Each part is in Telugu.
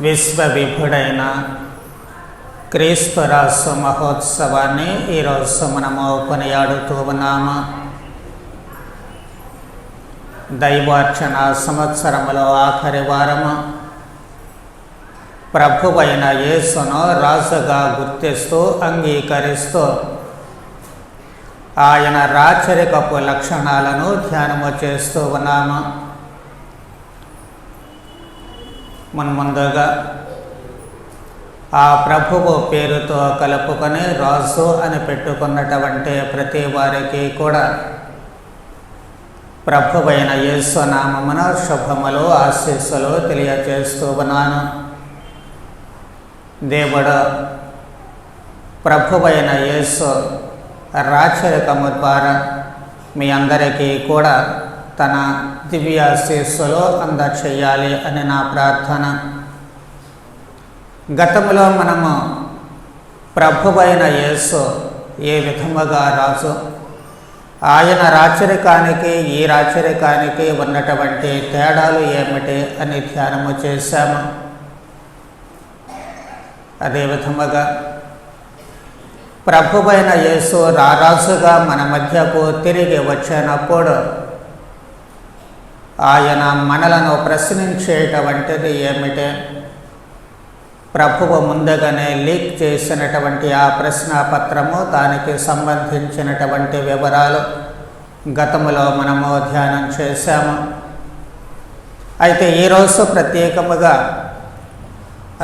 విశ్వవిభుడైన క్రీస్తు రాసు మహోత్సవాన్ని ఈరోజు మనము కొనియాడుతూ ఉన్నాము. దైవార్చన సంవత్సరములో ఆఖరి వారము ప్రభువైన యేసును రాజుగా గుర్తిస్తూ అంగీకరిస్తూ ఆయన రాచరికపు లక్షణాలను ధ్యానము చేస్తూ ఉన్నాము. మున్ముందుగా ఆ ప్రభువు పేరుతో కలుపుకొని రాజు అని పెట్టుకున్నటువంటి ప్రతి వారికి కూడా ప్రభువైన యేసు నామమున శుభములు ఆశీస్సులు తెలియజేస్తూ ఉన్నాను. దేవుడు ప్రభువైన యేసు రాచరికము ద్వారా మీ అందరికీ కూడా తన దివ్యాశీస్సులు అందచేయాలి అని నా ప్రార్థన. గతంలో మనము ప్రభువైన యేసు ఏ విధముగా రాజు, ఆయన రాచరికానికి ఈ రాచరికానికి ఉన్నటువంటి తేడాలు ఏమిటి అని ధ్యానము చేశాము. అదేవిధముగా ప్రభువైన యేసు రారాజుగా మన మధ్యకు తిరిగి వచ్చినప్పుడు ఆయన మనలను ప్రశ్నించేటువంటిది ఏమిటి, ప్రభువు ముందుగానే లీక్ చేసినటువంటి ఆ ప్రశ్నాపత్రము, దానికి సంబంధించినటువంటి వివరాలు గతములో మనము ధ్యానం చేశాము. అయితే ఈరోజు ప్రత్యేకముగా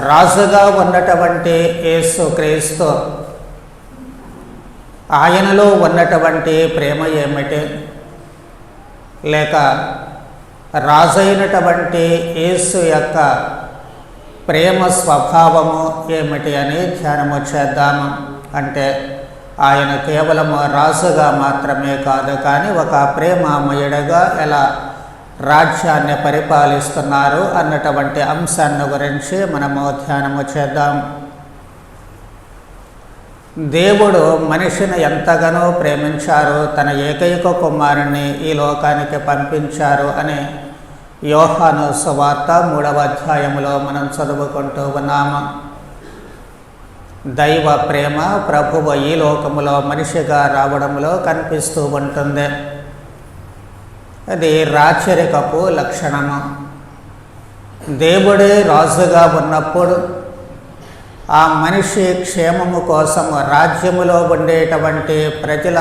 రాజుగా ఉన్నటువంటి యేసుక్రీస్తు, ఆయనలో ఉన్నటువంటి ప్రేమ ఏమిటి, లేక రాజైనటువంటి యేసు యొక్క ప్రేమ స్వభావము ఏమిటి అని ధ్యానము చేద్దాము. అంటే ఆయన కేవలము రాజుగా మాత్రమే కాదు, కానీ ఒక ప్రేమామయుడిగా ఎలా రాజ్యాన్ని పరిపాలిస్తున్నారు అన్నటువంటి అంశాన్ని గురించి మనము ధ్యానము చేద్దాం. దేవుడు మనిషిని ఎంతగానో ప్రేమించారు, తన ఏకైక కుమారుని ఈ లోకానికి పంపించారు అని యోహాను సువార్త 3వ అధ్యాయములో మనం చదువుకుంటూ ఉన్నాము. దైవ ప్రేమ ప్రభువు ఈ లోకములో మనిషిగా రావడంలో కనిపిస్తూ ఉంటుంది. అది రాచరికపు లక్షణము. దేవుడే రాజుగా ఉన్నప్పుడు ఆ మనిషి క్షేమము కోసము, రాజ్యములో ఉండేటువంటి ప్రజల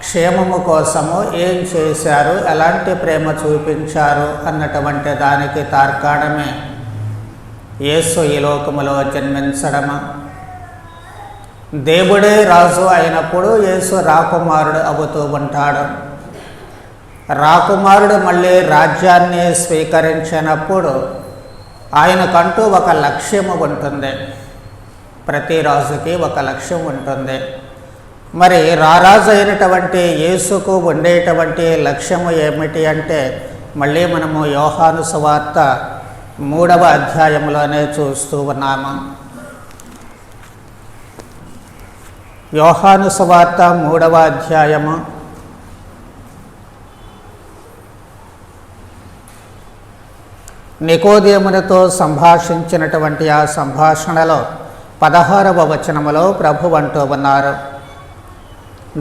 క్షేమము కోసము ఏం చేశారు, ఎలాంటి ప్రేమ చూపించారు అన్నటువంటి దానికి తార్కాణమే యేసు ఈ లోకములో జన్మించడము. దేవుడే రాజు అయినప్పుడు యేసు రాకుమారుడు అవుతూ ఉంటాడు. రాకుమారుడు మళ్ళీ రాజ్యాన్ని స్వీకరించినప్పుడు ఆయనకంటూ ఒక లక్ష్యము ఉంటుంది. ప్రతి రాజుకి ఒక లక్ష్యం ఉంటుంది. మరి రారాజు అయినటువంటి యేసుకు ఉండేటువంటి లక్ష్యము ఏమిటి అంటే, మళ్ళీ మనము యోహాను సువార్త 3వ అధ్యాయంలోనే చూస్తూ ఉన్నాము. యోహాను సువార్త 3వ అధ్యాయము నికోదేమునితో సంభాషించినటువంటి ఆ సంభాషణలో 16వ వచనములో ప్రభు అంటూ ఉన్నారు,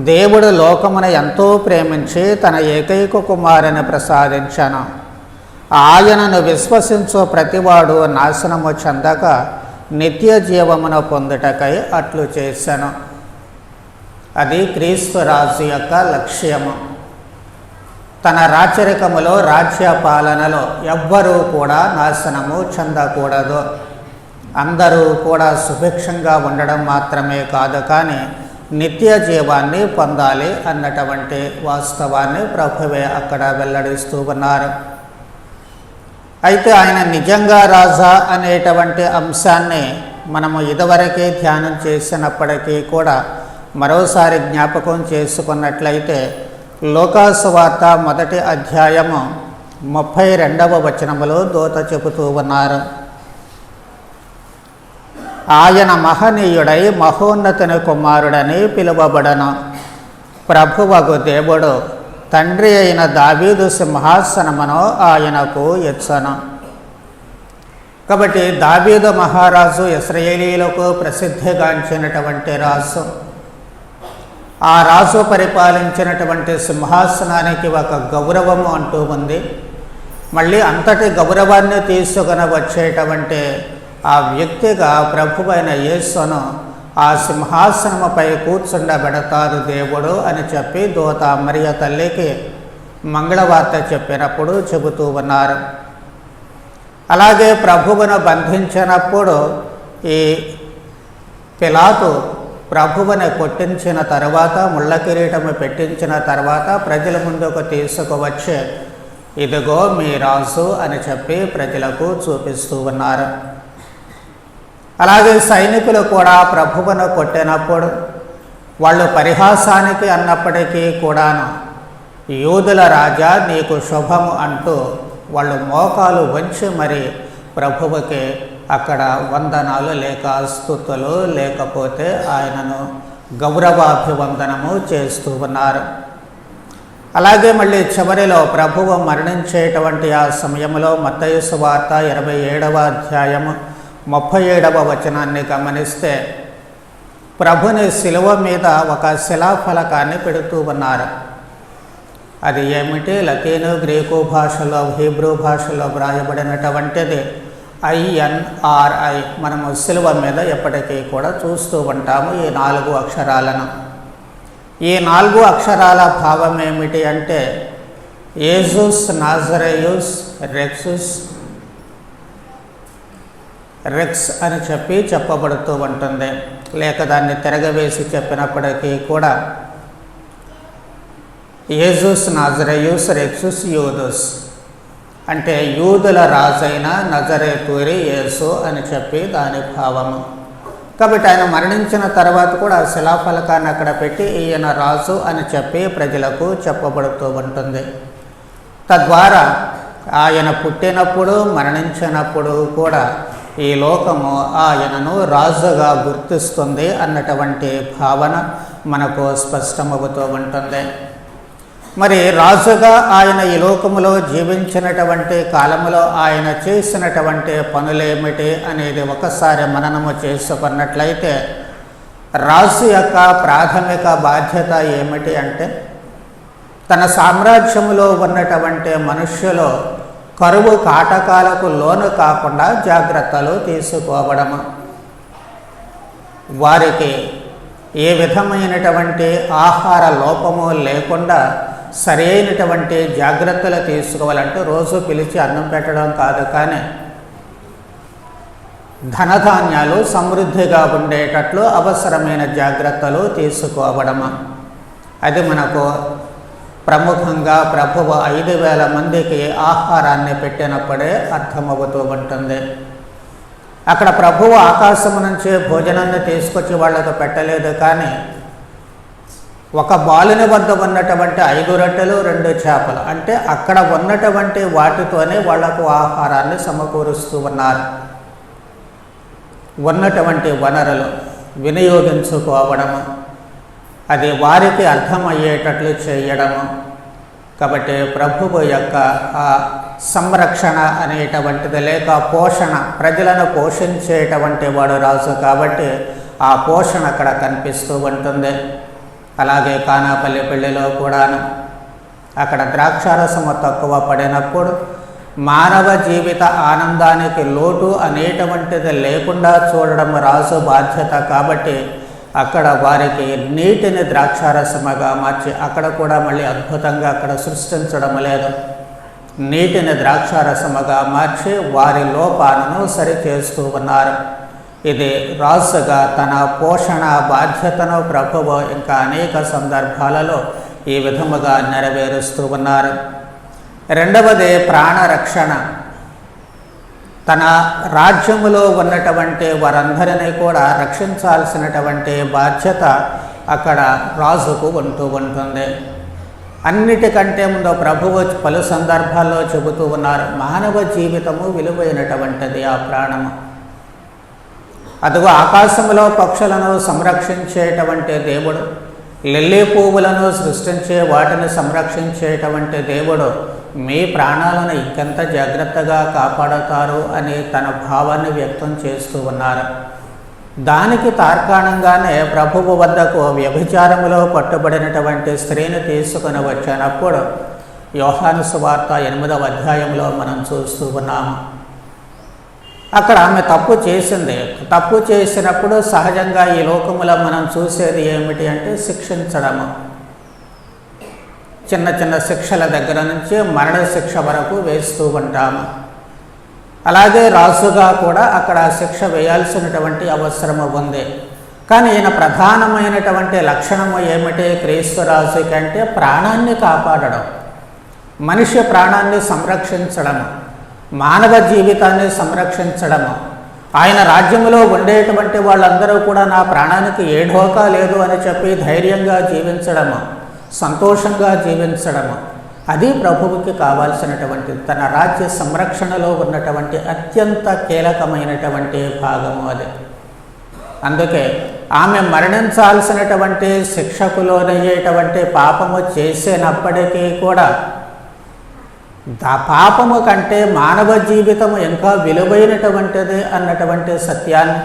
దేవుడు లోకమును ఎంతో ప్రేమించి తన ఏకైక కుమారుని ప్రసాదించాను. ఆయనను విశ్వసించు ప్రతివాడు నాశనము చెందక నిత్య జీవమును పొందుటకై అట్లు చేశాను. అది క్రీస్తు రాజు యొక్క లక్ష్యము. తన రాచరికములో, రాజ్య పాలనలో ఎవ్వరూ కూడా నాశనము చెందకూడదు. అందరూ కూడా సుభిక్షంగా ఉండడం మాత్రమే కాదు, కానీ నిత్య జీవాన్ని పొందాలి అన్నటువంటి వాస్తవాన్ని ప్రభువే అక్కడ వెల్లడిస్తూ ఉన్నారు. అయితే ఆయన నిజంగా రాజా అనేటువంటి అంశాన్ని మనము ఇదివరకే ధ్యానం చేసినప్పటికీ కూడా మరోసారి జ్ఞాపకం చేసుకున్నట్లయితే, లూకాసు వార్త 1వ అధ్యాయము 32వ వచనములో దూత చెబుతూ ఉన్నారు, ఆయన మహనీయుడై మహోన్నతుని కుమారుడని పిలువబడను. ప్రభువగు దేవుడు తండ్రి అయిన దావీదు సింహాసనమును ఆయనకు ఇచ్చెను. కాబట్టి దావీదు మహారాజు ఇశ్రాయేలీయులకు ప్రసిద్ధిగాంచినటువంటి రాజు. ఆ రాజు పరిపాలించినటువంటి సింహాసనానికి ఒక గౌరవము అంటూ ఉంది. మళ్ళీ అంతటి గౌరవాన్ని తీసుకొని వచ్చేటువంటి ఆ వ్యక్తిగా ప్రభువైన యేసును ఆ సింహాసనముపై కూర్చుండబెడతారు దేవుడు అని చెప్పి దూత మరియ తల్లికి మంగళవార్త చెప్పినప్పుడు చెబుతూ ఉన్నారు. అలాగే ప్రభువును బంధించినప్పుడు ఈ పిలాతు ప్రభువుని కొట్టించిన తర్వాత, ముళ్ళ కిరీటము పెట్టించిన తర్వాత ప్రజల ముందుకు తీసుకువచ్చి ఇదిగో మీ రాజు అని చెప్పి ప్రజలకు చూపిస్తూ ఉన్నారు. అలాగే సైనికులు కూడా ప్రభువును కొట్టినప్పుడు వాళ్ళు పరిహాసానికి అన్నప్పటికీ కూడాను యూదుల రాజా నీకు శుభము అంటూ వాళ్ళు మోకాలు వంచి మరి ప్రభువుకి అక్కడ వందనాలు లేక స్తుతులు లేకపోతే ఆయనను గౌరవాభివందనము చేస్తూ ఉన్నారు. అలాగే మళ్ళీ చివరిలో ప్రభువు మరణించేటువంటి ఆ సమయంలో మత్తయి సువార్త 27వ అధ్యాయము 37వ వచనాన్ని గమనిస్తే ప్రభుని శిలువ మీద ఒక శిలాఫలకాన్ని పెడుతూ ఉన్నారు. అది ఏమిటి? లతీను, గ్రీకు భాషలో, హీబ్రూ భాషలో వ్రాయబడినటువంటిది INRI. మనము శిలువ మీద ఎప్పటికీ కూడా చూస్తూ ఉంటాము ఈ 4 అక్షరాలను. ఈ 4 అక్షరాల భావం ఏమిటి అంటే యేసుస్ నాజరేయుస్ రెక్స్ అని చెప్పి చెప్పబడుతూ ఉంటుంది. లేక దాన్ని తిరగవేసి చెప్పినప్పటికీ కూడా యేసుస్ నాజరేయుస్ రెక్సుస్ యూదుస్ అంటే యూదుల రాజైన నజరేతూరి యేసు అని చెప్పి దాని భావము. కాబట్టి ఆయన మరణించిన తర్వాత కూడా శిలాఫలకాన్ని అక్కడ పెట్టి ఈయన రాజు అని చెప్పి ప్రజలకు చెప్పబడుతూ ఉంటుంది. తద్వారా ఆయన పుట్టినప్పుడు మరణించినప్పుడు కూడా ఈ లోకము ఆయనను రాజుగా గుర్తిస్తుంది అన్నటువంటి భావన మనకు స్పష్టమవుతూ ఉంటుంది. మరి రాజుగా ఆయన ఈ లోకములో జీవించినటువంటి కాలములో ఆయన చేసినటువంటి పనులేమిటి అనేది ఒకసారి మననము చేసుకున్నట్లయితే రాజు యొక్క ప్రాథమిక బాధ్యత ఏమిటి అంటే తన సామ్రాజ్యములో ఉన్నటువంటి మనుష్యులు కరువు కాటకాలకు లోను కాకుండా జాగ్రత్తలు తీసుకోవడము, వారికి ఏ విధమైనటువంటి ఆహార లోపము లేకుండా సరైనటువంటి జాగ్రత్తలు తీసుకోవాలంటే రోజు పిలిచి అన్నం పెట్టడం కాదు, కానీ ధనధాన్యాలు సమృద్ధిగా ఉండేటట్లు అవసరమైన జాగ్రత్తలు తీసుకోవడము. అది మనకు ప్రముఖంగా ప్రభువు 5,000 మందికి ఆహారాన్ని పెట్టినప్పుడే అర్థమవుతూ ఉంటుంది. అక్కడ ప్రభువు ఆకాశము నుంచి భోజనాన్ని తీసుకొచ్చి వాళ్ళకు పెట్టలేదు, కానీ ఒక బాలుని వద్ద ఉన్నటువంటి 5 రొట్టెలు 2 చేపలు అంటే అక్కడ ఉన్నటువంటి వాటితోనే వాళ్లకు ఆహారాన్ని సమకూరుస్తూ ఉన్నారు. ఉన్నటువంటి వనరులు వినియోగించుకోవడము, అది వారికి అర్థమయ్యేటట్లు చేయడము. కాబట్టి ప్రభువు యొక్క ఆ సంరక్షణ అనేటువంటిది లేక పోషణ, ప్రజలను పోషించేటువంటి వాడు రాజు కాబట్టి ఆ పోషణ అక్కడ కనిపిస్తూ ఉంటుంది. అలాగే కానాపల్లి పెళ్లిలో కూడాను అక్కడ ద్రాక్షారసము తక్కువ పడినప్పుడు మానవ జీవిత ఆనందానికి లోటు అనేటువంటిది లేకుండా చూడడం రాజు బాధ్యత. కాబట్టి అక్కడ వారికి నీటిని ద్రాక్షారసముగా మార్చి, అక్కడ కూడా మళ్ళీ అద్భుతంగా అక్కడ సృష్టించడం లేదు, నీటిని ద్రాక్షారసముగా మార్చి వారి లోపాలను సరిచేస్తూ ఉన్నారు. ఇది రాజుగా తన పోషణ బాధ్యతను ప్రభువు ఇంకా అనేక సందర్భాలలో ఈ విధముగా నెరవేరుస్తూ ఉన్నారు. రెండవది ప్రాణరక్షణ. తన రాజ్యములో ఉన్నటువంటి వారందరినీ కూడా రక్షించాల్సినటువంటి బాధ్యత అక్కడ రాజుకు ఉంటూ ఉంటుంది. అన్నిటికంటే ముందు ప్రభువు పలు సందర్భాల్లో చెబుతూ ఉన్నారు, మానవ జీవితము విలువైనటువంటిది, ఆ ప్రాణము. అదిగో ఆకాశంలో పక్షులను సంరక్షించేటువంటి దేవుడు, లిల్లీ పువ్వులను సృష్టించే వాటిని సంరక్షించేటువంటి దేవుడు మీ ప్రాణాలను ఇంకెంత జాగ్రత్తగా కాపాడతారు అని తన భావాన్ని వ్యక్తం చేస్తూ ఉన్నారు. దానికి తార్కాణంగానే ప్రభువు వద్దకు వ్యభిచారములో పట్టుబడినటువంటి స్త్రీని తీసుకుని వచ్చినప్పుడు యోహాను సువార్త 8వ అధ్యాయంలో మనం చూస్తూ ఉన్నాము. అక్కడ ఆమె తప్పు చేసింది. తప్పు చేసినప్పుడు సహజంగా ఈ లోకములో మనం చూసేది ఏమిటి అంటే శిక్షించడము. చిన్న చిన్న శిక్షల దగ్గర నుంచి మరణ శిక్ష వరకు వేస్తూ ఉంటాము. అలాగే రాజుగా కూడా అక్కడ శిక్ష వేయాల్సినటువంటి అవసరము ఉంది. కానీ ఈయన ప్రధానమైనటువంటి లక్షణము ఏమిటి? క్రీస్తు రాజు కంటే ప్రాణాన్ని కాపాడడం, మనిషి ప్రాణాన్ని సంరక్షించడము, మానవ జీవితాన్ని సంరక్షించడము. ఆయన రాజ్యంలో ఉండేటువంటి వాళ్ళందరూ కూడా నా ప్రాణానికి ఏ ఢోకా లేదు అని చెప్పి ధైర్యంగా జీవించడము, సంతోషంగా జీవించడము, అది ప్రభువుకి కావాల్సినటువంటి తన రాజ్య సంరక్షణలో ఉన్నటువంటి అత్యంత కీలకమైనటువంటి భాగము అది. అందుకే ఆమె మరణించాల్సినటువంటి శిక్షకులోనయ్యేటువంటి పాపము చేసినప్పటికీ కూడా పాపము కంటే మానవ జీవితము ఇంకా విలువైనటువంటిది అన్నటువంటి సత్యాన్ని,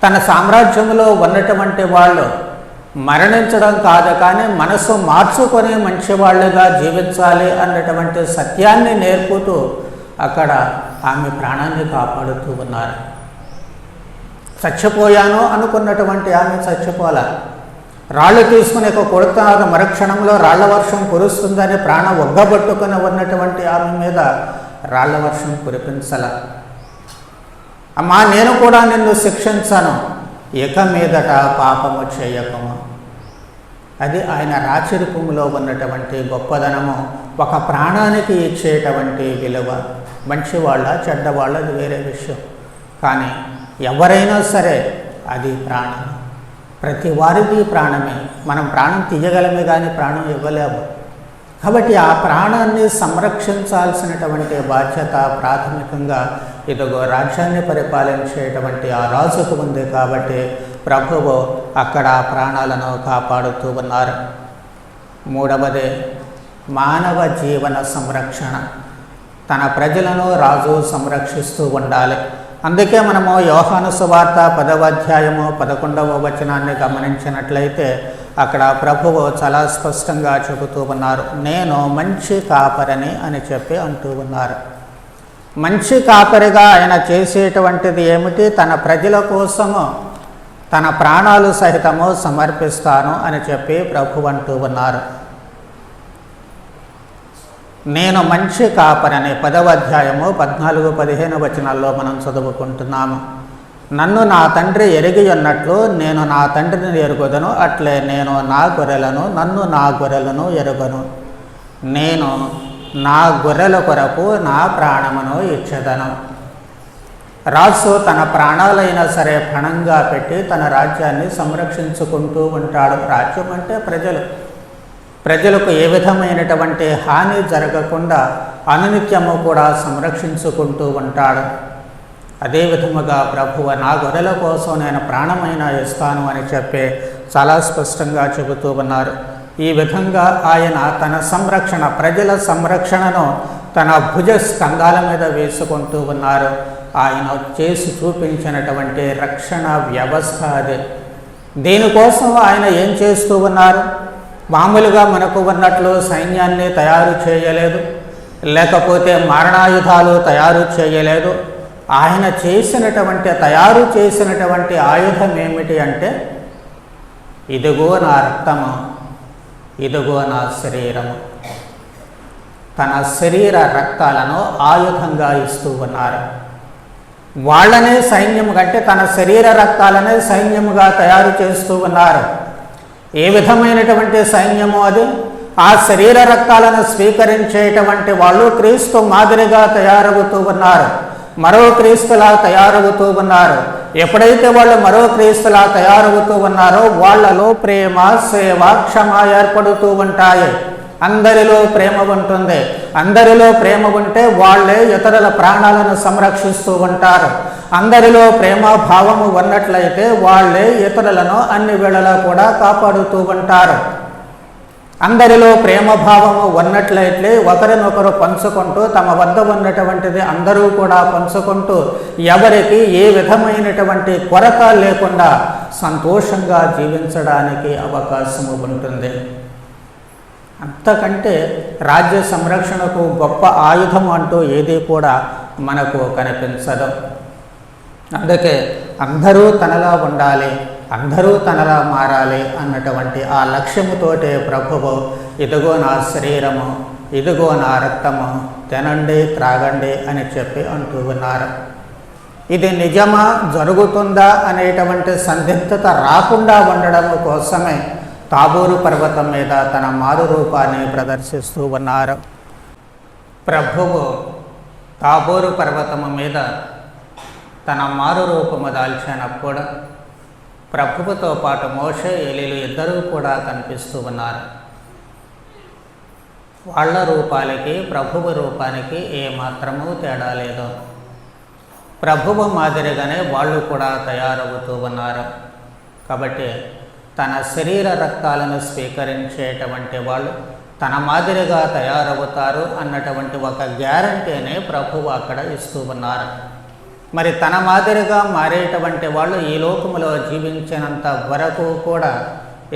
తన సామ్రాజ్యంలో ఉన్నటువంటి వాళ్ళు మరణించడం కాదు కానీ మనసు మార్చుకొని మంచివాళ్ళుగా జీవించాలి అన్నటువంటి సత్యాన్ని నేర్పుతూ అక్కడ ఆమె ప్రాణాన్ని కాపాడుతూ ఉన్నారు. చచ్చిపోయాను అనుకున్నటువంటి ఆమె చచ్చిపోలే. రాళ్ళు తీసుకుని కొడుతున్నారు, మరుక్షణంలో రాళ్ల వర్షం కురుస్తుందని ప్రాణం ఒగ్గబట్టుకుని ఉన్నటువంటి ఆమె మీద రాళ్ల వర్షం కురిపించల. అమ్మా, నేను కూడా నిన్ను శిక్షించను, ఇక మీదట పాపము చేయకము. అది ఆయన రాచరికములో ఉన్నటువంటి గొప్పదనము. ఒక ప్రాణానికి ఇచ్చేటువంటి విలువ. మంచివాళ్ళ చెడ్డవాళ్ళ అది వేరే విషయం, కానీ ఎవరైనా సరే అది ప్రాణం. ప్రతి వారిది ప్రాణమే. మనం ప్రాణం తీయగలమే కానీ ప్రాణం ఇవ్వలేము. కాబట్టి ఆ ప్రాణాన్ని సంరక్షించాల్సినటువంటి బాధ్యత ప్రాథమికంగా ఇదిగో రాజ్యాన్ని పరిపాలించేటువంటి ఆ రాజుకు ఉంది. కాబట్టి ప్రభువు అక్కడ ప్రాణాలను కాపాడుతూ ఉన్నారు. మూడవది మానవ జీవన సంరక్షణ. తన ప్రజలను రాజు సంరక్షిస్తూ ఉండాలి. అందుకే మనము యోహాను సువార్త 10వ అధ్యాయము 11వ వచనాన్ని గమనించినట్లయితే అక్కడ ప్రభువు చాలా స్పష్టంగా చెబుతూ ఉన్నారు, నేను మంచి కాపరిని అని చెప్పి అంటూ ఉన్నారు. మంచి కాపరిగా ఆయన చేసేటువంటిది ఏమిటి? తన ప్రజల కోసము తన ప్రాణాలు సహితము సమర్పిస్తాను అని చెప్పి ప్రభు అంటూ ఉన్నారు. నేను మంచి కాపరని 10వ అధ్యాయము 14-15 వచనాల్లో మనం చదువుకుంటున్నాము. నన్ను నా తండ్రి ఎరిగి ఉన్నట్లు నేను నా తండ్రిని ఎరుగుదను, అట్లే నేను నా గొర్రెలను నన్ను నా గొర్రెలను ఎరుగను. నేను నా గొర్రెల కొరకు నా ప్రాణమును ఇచ్చెదను. రాజు తన ప్రాణాలైనా సరే పణంగా పెట్టి తన రాజ్యాన్ని సంరక్షించుకుంటూ ఉంటాడు. రాజ్యం అంటే ప్రజలకు ఏ విధమైనటువంటి హాని జరగకుండా అనునిత్యము కూడా సంరక్షించుకుంటూ ఉంటాడు. అదే విధముగా ప్రభువు నా గొర్రెల కోసం నేను ప్రాణమైనా ఇస్తాను అని చెప్పి చాలా స్పష్టంగా చెబుతూ ఉన్నారు. ఈ విధంగా ఆయన తన సంరక్షణ, ప్రజల సంరక్షణను తన భుజ స్కంధాల మీద వేసుకుంటూ ఉన్నారు. ఆయన చేసి చూపించినటువంటి రక్షణ వ్యవస్థ అది. దీనికోసం ఆయన ఏం చేస్తూ ఉన్నారు? మామూలుగా మనకు ఉన్నట్లు సైన్యాన్ని తయారు చేయలేదు, లేకపోతే మారణాయుధాలు తయారు చేయలేదు. ఆయన తయారు చేసినటువంటి ఆయుధం ఏమిటి అంటే, ఇదిగో నా రక్తము, ఇదిగో నా శరీరము. తన శరీర రక్తాలను ఆయుధంగా ఇస్తూ ఉన్నారు. వాళ్ళనే సైన్యము కంటే తన శరీర రక్తాలనే సైన్యముగా తయారు చేస్తూ ఉన్నారు. ఏ విధమైనటువంటి సైన్యము అది? ఆ శరీర రక్తాలను స్వీకరించేటువంటి వాళ్ళు క్రీస్తు మాదిరిగా తయారవుతూ ఉన్నారు, మరో క్రీస్తులా తయారవుతూ ఉన్నారు. ఎప్పుడైతే వాళ్ళు మరో క్రీస్తులా తయారవుతూ ఉన్నారో వాళ్ళలో ప్రేమ, సేవ, క్షమ ఏర్పడుతూ ఉంటాయి. అందరిలో ప్రేమ ఉంటుంది. అందరిలో ప్రేమ ఉంటే వాళ్ళే ఇతరుల ప్రాణాలను సంరక్షిస్తూ ఉంటారు. అందరిలో ప్రేమ భావము ఉన్నట్లయితే వాళ్ళే ఇతరులను అన్ని వేళలా కూడా కాపాడుతూ ఉంటారు. అందరిలో ప్రేమభావము ఉన్నట్లయితే ఒకరినొకరు పంచుకుంటూ తమ వద్ద ఉన్నటువంటిది అందరూ కూడా పంచుకుంటూ ఎవరికి ఏ విధమైనటువంటి కొరత లేకుండా సంతోషంగా జీవించడానికి అవకాశము ఉంటుంది. అంతకంటే రాజ్య సంరక్షణకు గొప్ప ఆయుధం అంటూ ఏది కూడా మనకు కనిపించదు. అందుకే అందరూ తనలా ఉండాలి, అందరూ తనలా మారాలి అన్నటువంటి ఆ లక్ష్యముతోటే ప్రభువు ఇదిగో నా శరీరము, ఇదిగో నా రక్తము, తినండి త్రాగండి అని చెప్పి అంటూ ఉన్నారు. ఇది నిజమా, జరుగుతుందా అనేటువంటి సందిగ్ధత రాకుండా ఉండడం కోసమే తాబోరు పర్వతం మీద తన మారు రూపాన్ని ప్రదర్శిస్తూ ఉన్నారు. ప్రభువు తాబోరు పర్వతము మీద తన మారు రూపము దాల్చినప్పుడు ప్రభువుతో పాటు మోషే ఎలీలు ఇద్దరూ కూడా కనిపిస్తూ ఉన్నారు. వాళ్ళ రూపాలకి ప్రభువు రూపానికి ఏమాత్రమూ తేడా లేదు. ప్రభువు మాదిరిగానే వాళ్ళు కూడా తయారవుతూ ఉన్నారు. కాబట్టి తన శరీర రక్తాలను స్వీకరించేటువంటి వాళ్ళు తన మాదిరిగా తయారవుతారు అన్నటువంటి ఒక గ్యారంటీని ప్రభువు అక్కడ ఇస్తూ ఉన్నారు. మరి తన మాదిరిగా మారేటువంటి వాళ్ళు ఈ లోకములో జీవించినంత వరకు కూడా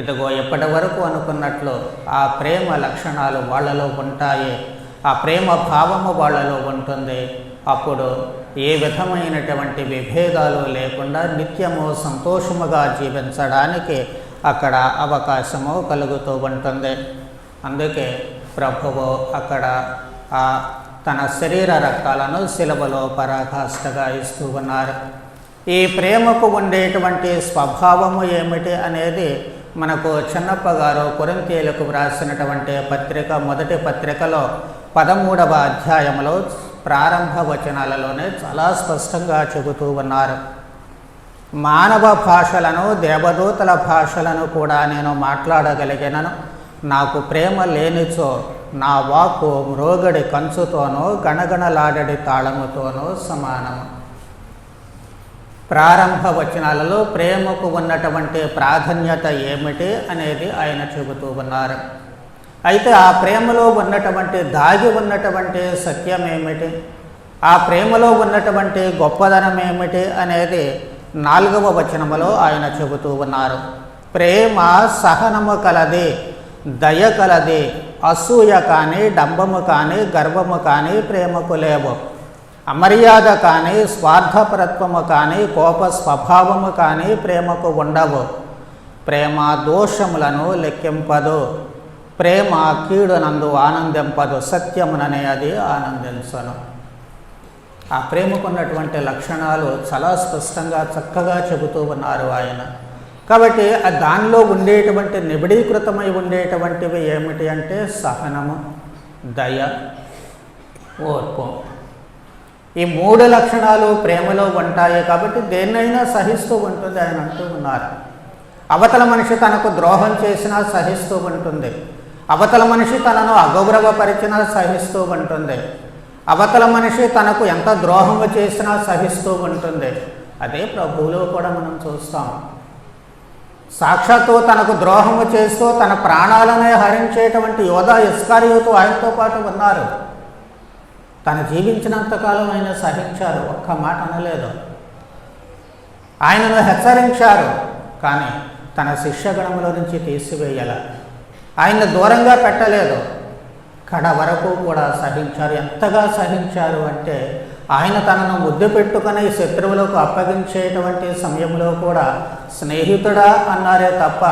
ఇదిగో ఇప్పటి వరకు అనుకున్నట్లు ఆ ప్రేమ లక్షణాలు వాళ్ళలో ఉంటాయి, ఆ ప్రేమ భావము వాళ్ళలో ఉంటుంది. అప్పుడు ఏ విధమైనటువంటి విభేదాలు లేకుండా నిత్యము సంతోషముగా జీవించడానికి అక్కడ అవకాశము కలుగుతూ ఉంటుంది. అందుకే ప్రభువు అక్కడ తన శరీర రక్తాలను శిలువలో పరాకాష్ఠగా ఇస్తూ ఉన్నారు. ఈ ప్రేమకు ఉండేటువంటి స్వభావము ఏమిటి అనేది మనకు చిన్నప్ప గారు కొరింథీయులకు వ్రాసినటువంటి పత్రిక మొదటి పత్రికలో 13వ అధ్యాయంలో ప్రారంభ వచనాలలోనే చాలా స్పష్టంగా చెబుతూ ఉన్నారు. మానవ భాషలను, దేవదూతల భాషలను కూడా నేను మాట్లాడగలిగినను, నాకు ప్రేమ లేనిచో నా వాక్కు మ్రోగడి కంచుతోనో గణగణలాడడి తాళముతోనో సమానము. ప్రారంభ వచనాలలో ప్రేమకు ఉన్నటువంటి ప్రాధాన్యత ఏమిటి అనేది ఆయన చెబుతూ ఉన్నారు. అయితే ఆ ప్రేమలో ఉన్నటువంటి దాగి ఉన్నటువంటి సత్యం ఏమిటి, ఆ ప్రేమలో ఉన్నటువంటి గొప్పదనం ఏమిటి అనేది 4వ వచనములో ఆయన చెబుతూ ఉన్నారు. ప్రేమ సహనము కలది, దయ కలది, అసూయ కానీ, డంబము కానీ, గర్వము కానీ ప్రేమకు లేవు. అమర్యాద కానీ, స్వార్థపరత్వము కానీ, కోప స్వభావము కానీ ప్రేమకు ఉండవు. ప్రేమ దోషములను లెక్కింపదు, ప్రేమ కీడునందు ఆనందింపదు, సత్యముననే అది ఆనందించను. ఆ ప్రేమకున్నటువంటి లక్షణాలు చాలా స్పష్టంగా చక్కగా చెబుతూ ఉన్నారు ఆయన. కాబట్టి దానిలో ఉండేటువంటి నిబిడీకృతమై ఉండేటువంటివి ఏమిటి అంటే సహనము, దయ, ఓర్పు. ఈ 3 లక్షణాలు ప్రేమలో ఉంటాయి. కాబట్టి దేన్నైనా సహిస్తూ ఉంటుంది ఆయన అంటూ ఉన్నారు. అవతల మనిషి తనకు ద్రోహం చేసినా సహిస్తూ ఉంటుంది, అవతల మనిషి తనను అగౌరవపరిచినా సహిస్తూ ఉంటుంది, అవతల మనిషి తనకు ఎంత ద్రోహము చేసినా సహిస్తూ ఉంటుంది. అదే ప్రభువులో కూడా మనం చూస్తాం. సాక్షాత్తు తనకు ద్రోహము చేస్తూ తన ప్రాణాలనే హరించేటువంటి యోధా ఇస్కారియోతు ఆయనతో పాటు ఉన్నారు. తను జీవించినంతకాలం ఆయన సహించారు, ఒక్క మాట అనలేదు. ఆయనను హెచ్చరించారు, కానీ తన శిష్యగణంలో నుంచి తీసివేయాల, ఆయన్ని దూరంగా పెట్టలేదు. కడ వరకు కూడా సహించారు. ఎంతగా సహించారు అంటే ఆయన తనను ముద్దు పెట్టుకుని శత్రువులకు అప్పగించేటువంటి సమయంలో కూడా స్నేహితుడా అన్నారే తప్ప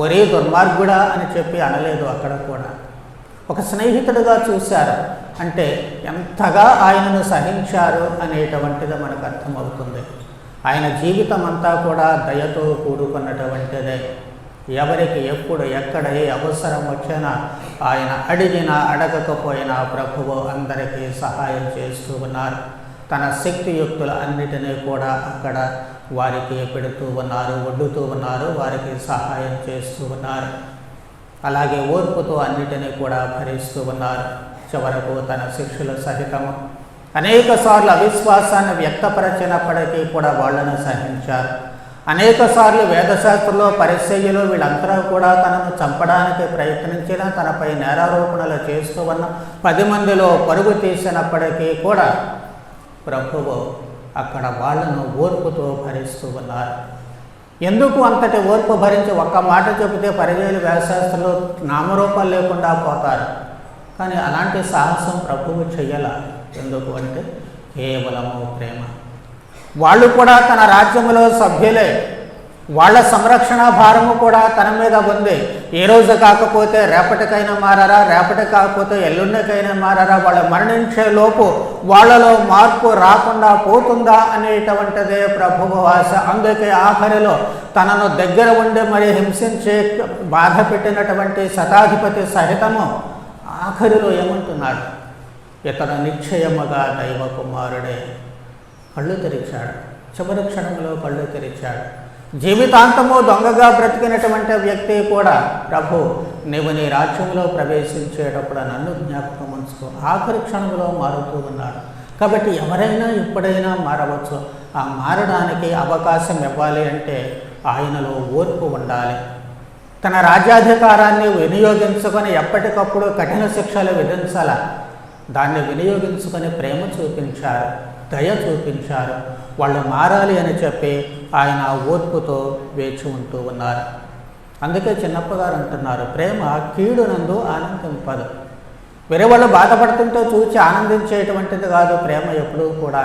ఒరే దుర్మార్గుడా అని చెప్పి అనలేదు. అక్కడ కూడా ఒక స్నేహితుడిగా చూశారు. అంటే ఎంతగా ఆయనను సహించారు అనేటువంటిది మనకు అర్థమవుతుంది. ఆయన జీవితం అంతా కూడా దయతో కూడుకున్నటువంటిదే. ఎవరికి ఎప్పుడు ఎక్కడ ఏ అవసరం వచ్చినా ఆయన అడిగినా అడగకపోయినా ప్రభువు అందరికీ సహాయం చేస్తూ ఉన్నారు. తన శక్తియుక్తుల అన్నిటినీ కూడా అక్కడ వారికి పెడుతూ ఉన్నారు, వడ్డుతూ ఉన్నారు, వారికి సహాయం చేస్తూ ఉన్నారు. అలాగే ఓర్పుతో అన్నిటినీ కూడా భరిస్తూ ఉన్నారు. చివరకు తన శిష్యుల సహితము అనేక సార్లు అవిశ్వాసాన్ని వ్యక్తపరచినప్పటికీ కూడా వాళ్ళను సహించారు. అనేక సార్లు వేదశాస్త్రంలో పరిచర్యలు వీళ్ళంతా కూడా తనను చంపడానికి ప్రయత్నించిన, తనపై నేరారోపణలు చేస్తూ ఉన్న 10 మందిలో పరుగు తీసినప్పటికీ కూడా ప్రభువు అక్కడ వాళ్ళను ఓర్పుతో భరిస్తూ ఉన్నారు. ఎందుకు అంతటి ఓర్పు భరించి ఒక్క మాట చెబితే పరిచర్యలు వేదశాస్త్రంలో నామరూపాలు లేకుండా పోతారు. కానీ అలాంటి సాహసం ప్రభువు చెయ్యాల. ఎందుకు అంటే కేవలము ప్రేమ. వాళ్ళు కూడా తన రాజ్యములో సభ్యులే. వాళ్ళ సంరక్షణ భారము కూడా తన మీద ఉంది. ఏ రోజు కాకపోతే రేపటికైనా మారరా, రేపటి కాకపోతే ఎల్లుండికైనా మారరా, వాళ్ళు మరణించే లోపు వాళ్ళలో మార్పు రాకుండా పోతుందా అనేటువంటిదే ప్రభువు ఆశ. అందుకే ఆఖరిలో తనను దగ్గర ఉండి మరి హింసించే బాధ పెట్టినటువంటి శతాధిపతి సహితము ఆఖరిలో ఏమంటున్నాడు? ఇతను నిశ్చయముగా దైవ కుమారుడే. కళ్ళు తెరిచాడు. చివరి క్షణంలో కళ్ళు తెరిచాడు. జీవితాంతము దొంగగా బ్రతికినటువంటి వ్యక్తి కూడా, ప్రభు నీవు నీ రాజ్యంలో ప్రవేశించేటప్పుడు నన్ను జ్ఞాపకం ఉంచుకో, ఆఖరి క్షణంలో మారుతూ ఉన్నాడు. కాబట్టి ఎవరైనా ఎప్పుడైనా మారవచ్చు. ఆ మారడానికి అవకాశం ఇవ్వాలి అంటే ఆయనలో ఓర్పు ఉండాలి. తన రాజ్యాధికారాన్ని వినియోగించుకొని ఎప్పటికప్పుడు కఠిన శిక్షలు విధించాల. దాన్ని వినియోగించుకొని ప్రేమ చూపించారు, దయ చూపించారు. వాళ్ళు మారాలి అని చెప్పి ఆయన ఓర్పుతో వేచి ఉంటూ ఉన్నారు. అందుకే చిన్నప్ప గారు అంటున్నారు, ప్రేమ కీడునందు ఆనందింపదు. వేరే వాళ్ళు బాధపడుతుంటే చూసి ఆనందించేటువంటిది కాదు ప్రేమ ఎప్పుడూ కూడా.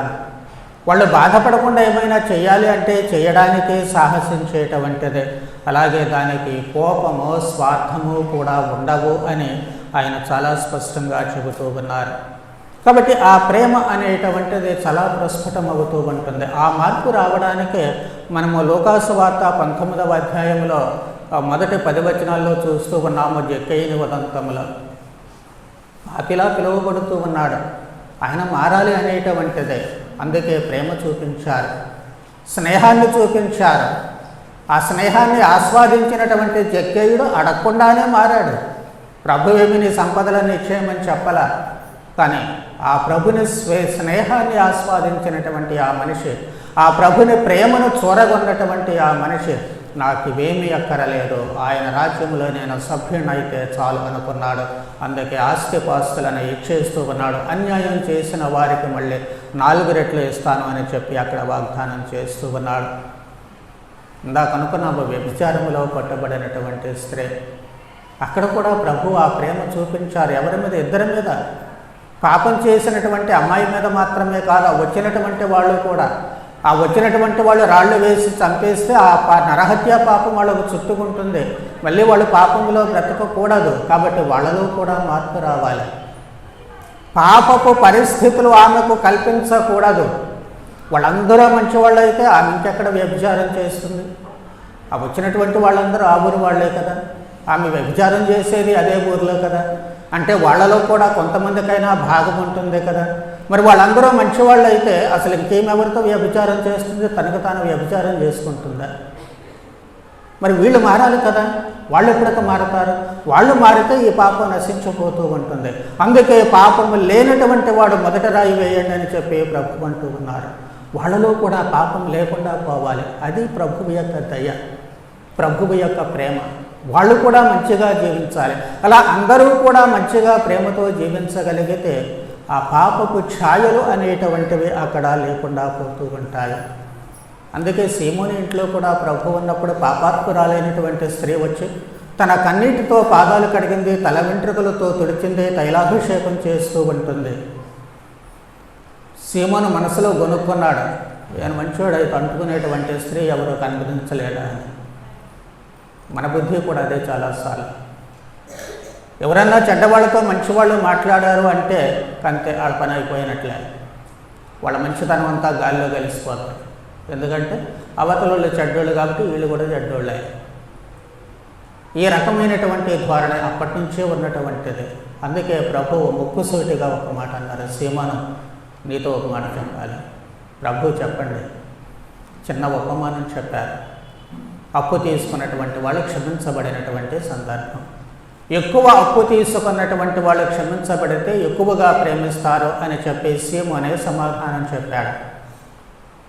వాళ్ళు బాధపడకుండా ఏమైనా చేయాలి అంటే చేయడానికి సాహసించేటువంటిదే. అలాగే దానికి కోపము, స్వార్థము కూడా ఉండవు అని ఆయన చాలా స్పష్టంగా చెబుతూ ఉన్నారు. కాబట్టి ఆ ప్రేమ అనేటువంటిది చాలా ప్రస్ఫుటమవుతూ ఉంటుంది. ఆ మార్పు రావడానికే మనము లూకాసు వార్త 19వ అధ్యాయంలో మొదటి 10 వచనాల్లో చూస్తూ ఉన్నాము. జక్కయ్యని ఉదంతంలో పాపిలా పిలువబడుతూ ఉన్నాడు. ఆయన మారాలి అనేటువంటిదే. అందుకే ప్రేమ చూపించారు, స్నేహాన్ని చూపించారు. ఆ స్నేహాన్ని ఆస్వాదించినటువంటి జక్కయ్యుడు అడగకుండానే మారాడు. ప్రభువేమి నీ సంపదలను నిశ్చయమని చెప్పలా, కానీ ఆ ప్రభుని స్నేహాన్ని ఆస్వాదించినటువంటి ఆ మనిషి, ఆ ప్రభుని ప్రేమను చూరగొన్నటువంటి ఆ మనిషి, నాకు ఇవేమీ అక్కరలేదు, ఆయన రాజ్యంలో నేను సభ్యునైతే చాలు అనుకున్నాడు. అందుకే ఆస్తిపాస్తులను ఇచ్చేస్తూ ఉన్నాడు. అన్యాయం చేసిన వారికి మళ్ళీ 4 రెట్లు ఇస్తాను అని చెప్పి అక్కడ వాగ్దానం చేస్తూ ఉన్నాడు. ఇందాక అనుకున్నాము వ్యభిచారములో పట్టబడినటువంటి స్త్రీ, అక్కడ కూడా ప్రభు ఆ ప్రేమ చూపించారు. ఎవరి మీద? ఇద్దరి మీద. పాపం చేసినటువంటి అమ్మాయి మీద మాత్రమే కాదు, వచ్చినటువంటి వాళ్ళు కూడా. ఆ వచ్చినటువంటి వాళ్ళు రాళ్ళు వేసి చంపేస్తే ఆ నరహత్య పాపం వాళ్ళకు చుట్టుకుంటుంది. మళ్ళీ వాళ్ళు పాపంలో బ్రతకకూడదు. కాబట్టి వాళ్ళలో కూడా మార్పు రావాలి. పాపపు పరిస్థితులు ఆమెకు కల్పించకూడదు. వాళ్ళందరూ మంచివాళ్ళు అయితే ఆమె ఇంకెక్కడ వ్యభిచారం చేస్తుంది? ఆ వచ్చినటువంటి వాళ్ళందరూ ఆ ఊరు వాళ్ళే కదా. ఆమె వ్యభిచారం చేసేది అదే ఊరిలో కదా. అంటే వాళ్ళలో కూడా కొంతమందికైనా భాగం ఉంటుంది కదా. మరి వాళ్ళందరూ మంచివాళ్ళు అయితే అసలు ఇంకేమెవరితో వ్యభిచారం చేస్తుంది? తనకు తాను వ్యభిచారం చేసుకుంటుందా? మరి వీళ్ళు మారాలి కదా. వాళ్ళు ఎప్పుడైతే మారుతారు? వాళ్ళు మారితే ఈ పాపం నశించిపోతూ ఉంటుంది. అందుకే పాపము లేనటువంటి వాడు మొదట రాయి వేయండి అని చెప్పి ప్రభు అంటూ ఉన్నారు. వాళ్ళలో కూడా పాపం లేకుండా పోవాలి. అది ప్రభువు యొక్క దయ, ప్రభువు యొక్క ప్రేమ. వాళ్ళు కూడా మంచిగా జీవించాలి. అలా అందరూ కూడా మంచిగా ప్రేమతో జీవించగలిగితే ఆ పాపపు ఛాయలు అనేటువంటివి అక్కడ లేకుండా పోతూ ఉంటాయి. అందుకే సీమోని ఇంట్లో కూడా ప్రభు ఉన్నప్పుడు పాపాత్మురాలైనటువంటి స్త్రీ వచ్చి తన కన్నీటితో పాదాలు కడిగింది, తల వెంట్రుకలతో తుడిచింది, తైలాభిషేకం చేస్తూ ఉంటుంది. సీమోను మనసులో గొనుక్కున్నాడు, నేను మంచివాడు అంటుకునేటువంటి స్త్రీ ఎవరు కనిపించలేడా అని. మన బుద్ధి కూడా అదే చాలాసార్లు. ఎవరన్నా చెడ్డవాళ్ళతో మంచివాళ్ళు మాట్లాడారు అంటే కంతే వాళ్ళ పని అయిపోయినట్లే. వాళ్ళ మంచితనం అంతా గాలిలో కలిసిపోతారు. ఎందుకంటే అవతల చెడ్డోళ్ళు కాబట్టి వీళ్ళు కూడా చెడ్డోళ్ళే. ఈ రకమైనటువంటి ధోరణి అప్పటి నుంచే ఉన్నటువంటిది. అందుకే ప్రభువు ముక్కుసూటిగా ఒక మాట అన్నారు, సీమోను నీతో ఒక మాట చెప్పాలి. ప్రభు చెప్పండి. చిన్న ఉపమానం చెప్పారు. అప్పు తీసుకున్నటువంటి వాళ్ళు క్షమించబడినటువంటి సందర్భం. ఎక్కువ అప్పు తీసుకున్నటువంటి వాళ్ళు క్షమించబడితే ఎక్కువగా ప్రేమిస్తారు అని చెప్పి సీమోనే సమాధానం చెప్పాడు.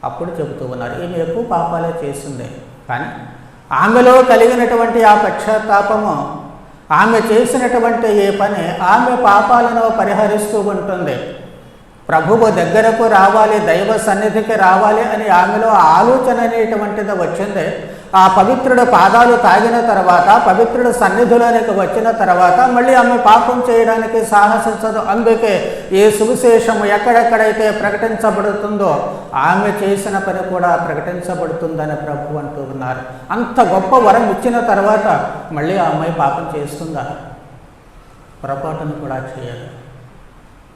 అప్పుడు చెబుతూ ఉన్నారు ఈమె ఎక్కువ పాపాలే చేసింది, కానీ ఆమెలో కలిగినటువంటి ఆ పశ్చాత్తాపము, ఆమె చేసినటువంటి ఏ పని ఆమె పాపాలను పరిహరిస్తూ ఉంటుంది. ప్రభువు దగ్గరకు రావాలి, దైవ సన్నిధికి రావాలి అని ఆమెలో ఆలోచన అనేటువంటిది వచ్చింది. ఆ పవిత్రుడు పాదాలు తాగిన తర్వాత, పవిత్రుడు సన్నిధిలోనికి వచ్చిన తర్వాత మళ్ళీ ఆమె పాపం చేయడానికి సాహసించదు. అందుకే ఈ సువిశేషము ఎక్కడెక్కడైతే ప్రకటించబడుతుందో ఆమె చేసిన పని కూడా ప్రకటించబడుతుందని ప్రభు అంటూ ఉన్నారు. అంత గొప్ప వరం ఇచ్చిన తర్వాత మళ్ళీ ఆ అమ్మాయి పాపం చేస్తుందా? పొరపాటును కూడా చేయాలి.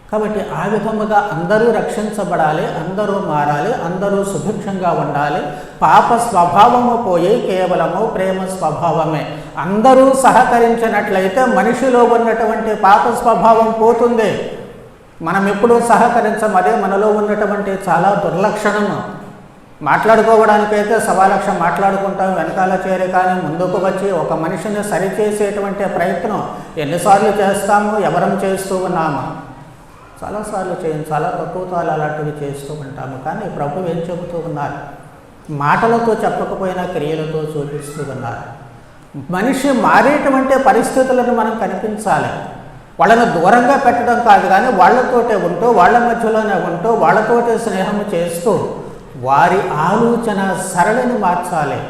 కాబట్టి ఆ విధముగా అందరూ రక్షించబడాలి, అందరూ మారాలి, అందరూ సుభిక్షంగా ఉండాలి. పాప స్వభావము పోయి కేవలము ప్రేమ స్వభావమే. అందరూ సహకరించినట్లయితే మనిషిలో ఉన్నటువంటి పాప స్వభావం పోతుంది. మనం ఎప్పుడూ సహకరించం, అదే మనలో ఉన్నటువంటి చాలా దుర్లక్షణము. మాట్లాడుకోవడానికైతే సవాలక్ష మాట్లాడుకుంటాం, వెనకాల చేరి, కానీ ముందుకు వచ్చి ఒక మనిషిని సరిచేసేటువంటి ప్రయత్నం ఎన్నిసార్లు చేస్తాము, ఎవరం చేస్తూ ఉన్నాము? చాలాసార్లు చేయండి, చాలా తక్కువ సార్లు అలాంటివి చేస్తూ ఉంటాము. కానీ ప్రభు ఏం చెబుతూ ఉన్నారు? మాటలతో చెప్పకపోయినా క్రియలతో చూపిస్తూ ఉన్నారు. మనిషి మారేటువంటి పరిస్థితులను మనం కనిపించాలి. వాళ్ళను దూరంగా పెట్టడం కాదు, కానీ వాళ్ళతోటే ఉంటూ, వాళ్ళ మధ్యలోనే ఉంటూ, వాళ్ళతోటే స్నేహం చేస్తూ వారి ఆలోచన సరళిని మార్చాలి,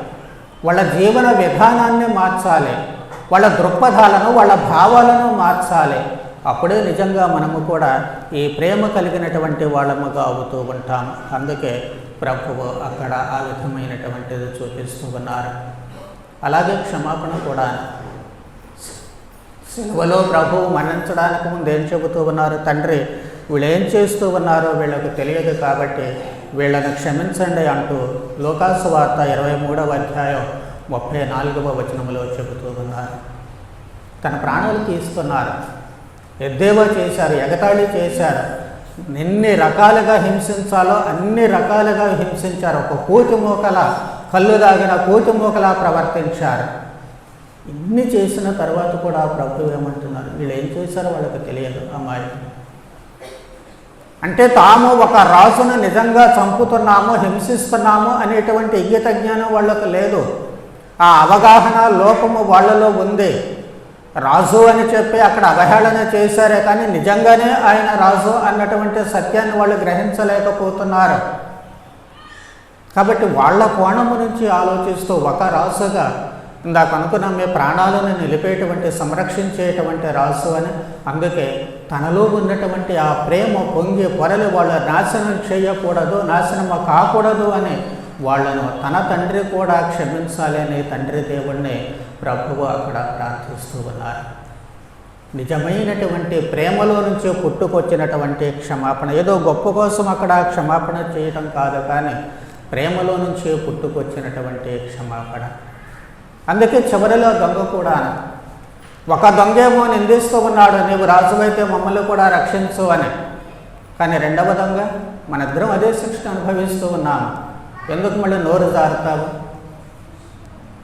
వాళ్ళ జీవన విధానాన్ని మార్చాలి, వాళ్ళ దృక్పథాలను, వాళ్ళ భావాలను మార్చాలి. అప్పుడే నిజంగా మనము కూడా ఈ ప్రేమ కలిగినటువంటి వాళ్ళముగా అవుతూ ఉంటాము. అందుకే ప్రభువు అక్కడ ఆ విధమైనటువంటిది చూపిస్తూ ఉన్నారు. అలాగే క్షమాపణ కూడా. సిలువలో ప్రభువు మరణించడానికి ముందు ఏం చెబుతూ ఉన్నారు? తండ్రి, వీళ్ళు ఏం చేస్తూ ఉన్నారో వీళ్ళకు తెలియదు కాబట్టి వీళ్ళను క్షమించండి అంటూ లోకాసు వార్త 23వ అధ్యాయం 34వ వచనంలో చెబుతూ ఉన్నారు. తన ప్రాణాలు తీసుకున్నారు, ఎద్దేవా చేశారు, ఎగతాళి చేశారు, ఎన్ని రకాలుగా హింసించాలో అన్ని రకాలుగా హింసించారు. ఒక కోతి మూకల, కళ్ళు దాగిన కోతి మూకలా ప్రవర్తించారు. ఇన్ని చేసిన తర్వాత కూడా ప్రభు ఏమంటున్నారు? వీళ్ళు ఏం చేశారో వాళ్ళకి తెలియదు. అమ్మాయి అంటే తాము ఒక రాజును నిజంగా చంపుతున్నాము, హింసిస్తున్నాము అనేటువంటి ఇంగిత జ్ఞానం వాళ్ళకు లేదు. ఆ అవగాహన లోపము వాళ్ళలో ఉంది. రాజు అని చెప్పి అక్కడ అవహేళన చేశారే కానీ నిజంగానే ఆయన రాజు అన్నటువంటి సత్యాన్ని వాళ్ళు గ్రహించలేకపోతున్నారు. కాబట్టి వాళ్ళ కోణము నుంచి ఆలోచిస్తూ ఒక రాజుగా, ఇందాక అనుకున్నాం మీ ప్రాణాలను నిలిపేటువంటి, సంరక్షించేటువంటి రాజు అని, అందుకే తనలో ఉన్నటువంటి ఆ ప్రేమ పొంగి పొరలి వాళ్ళు నాశనం చేయకూడదు, నాశనం కాకూడదు అని వాళ్ళను తన తండ్రి కూడా క్షమించాలి అని తండ్రి దేవుణ్ణి ప్రభువు అక్కడ ప్రార్థిస్తూ ఉన్నారు. నిజమైనటువంటి ప్రేమలో నుంచి పుట్టుకొచ్చినటువంటి క్షమాపణ, ఏదో గొప్ప కోసం అక్కడ క్షమాపణ చేయటం కాదు, కానీ ప్రేమలో నుంచి పుట్టుకొచ్చినటువంటి క్షమాపణ. అందుకే చివరిలో దొంగ కూడా, ఒక దొంగేమో నిందిస్తూ ఉన్నాడు, నీవు రాజువైతే మమ్మల్ని కూడా రక్షించు అని. కానీ రెండవ దొంగ, మనిద్దరం అదే శిక్షణ అనుభవిస్తూ ఉన్నాము, ఎందుకు మళ్ళీ నోరు జారుతావు?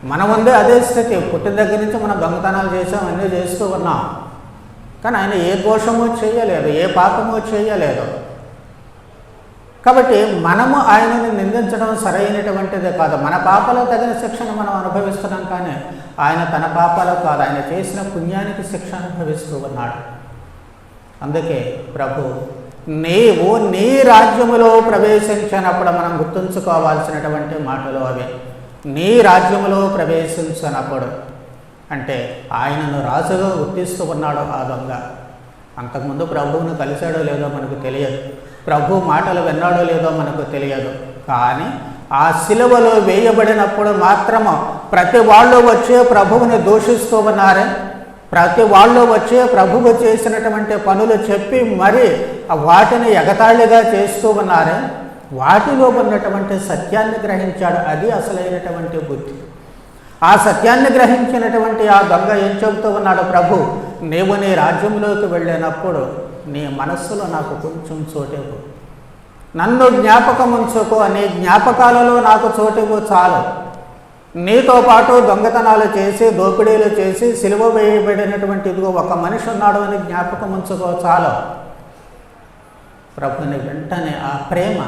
మన ముందే అదే స్థితి, పుట్టిన దగ్గర నుంచి మనం దొంగతనాలు చేసాం, అన్నీ చేస్తూ ఉన్నాం. కానీ ఆయన ఏ దోషమో చేయలేదు, ఏ పాపమో చేయలేదు. కాబట్టి మనము ఆయనను నిందించడం సరైనటువంటిదే కాదు. మన పాపాలకు తగిన శిక్షను మనం అనుభవిస్తున్నాం, కానీ ఆయన తన పాపాలకు కాదు, ఆయన చేసిన పుణ్యానికి శిక్ష అనుభవిస్తూ ఉన్నాడు. అందుకే ప్రభు, నీవు నీ రాజ్యములో ప్రవేశించినప్పుడు మనం గుర్తుంచుకోవాల్సినటువంటి మాటలు అవి. నీ రాజ్యములో ప్రవేశించినప్పుడు అంటే ఆయనను రాజుగా గుర్తిస్తూ ఉన్నాడు ఆ దొంగ. అంతకుముందు ప్రభువును కలిశాడో లేదో మనకు తెలియదు, ప్రభు మాటలు విన్నాడో లేదో మనకు తెలియదు. కానీ ఆ సిలువలో వేయబడినప్పుడు మాత్రము ప్రతి వాళ్ళు వచ్చే ప్రభువుని దూషిస్తూ ఉన్నారే, ప్రతి వాళ్ళు వచ్చే ప్రభువు చేసినటువంటి పనులు చెప్పి మరి వాటిని ఎగతాళిగా చేస్తూ ఉన్నారే, వాటిలో ఉన్నటువంటి సత్యాన్ని గ్రహించాడు. అది అసలైనటువంటి బుద్ధి. ఆ సత్యాన్ని గ్రహించినటువంటి ఆ దొంగ ఏం చెబుతూ ఉన్నాడు? ప్రభు, నీవు నీ రాజ్యంలోకి వెళ్ళినప్పుడు నీ మనస్సులో నాకు కొంచెం చోటివ్వు, నన్ను జ్ఞాపకం ఉంచుకో, నీ జ్ఞాపకాలలో నాకు చోటివ్వు చాలు. నీతో పాటు దొంగతనాలు చేసి, దోపిడీలు చేసి, సిలువ వేయబడినటువంటి ఇదిగో ఒక మనిషి ఉన్నాడు అని జ్ఞాపకం ఉంచుకో చాలు. ప్రభుని వెంటనే ఆ ప్రేమ,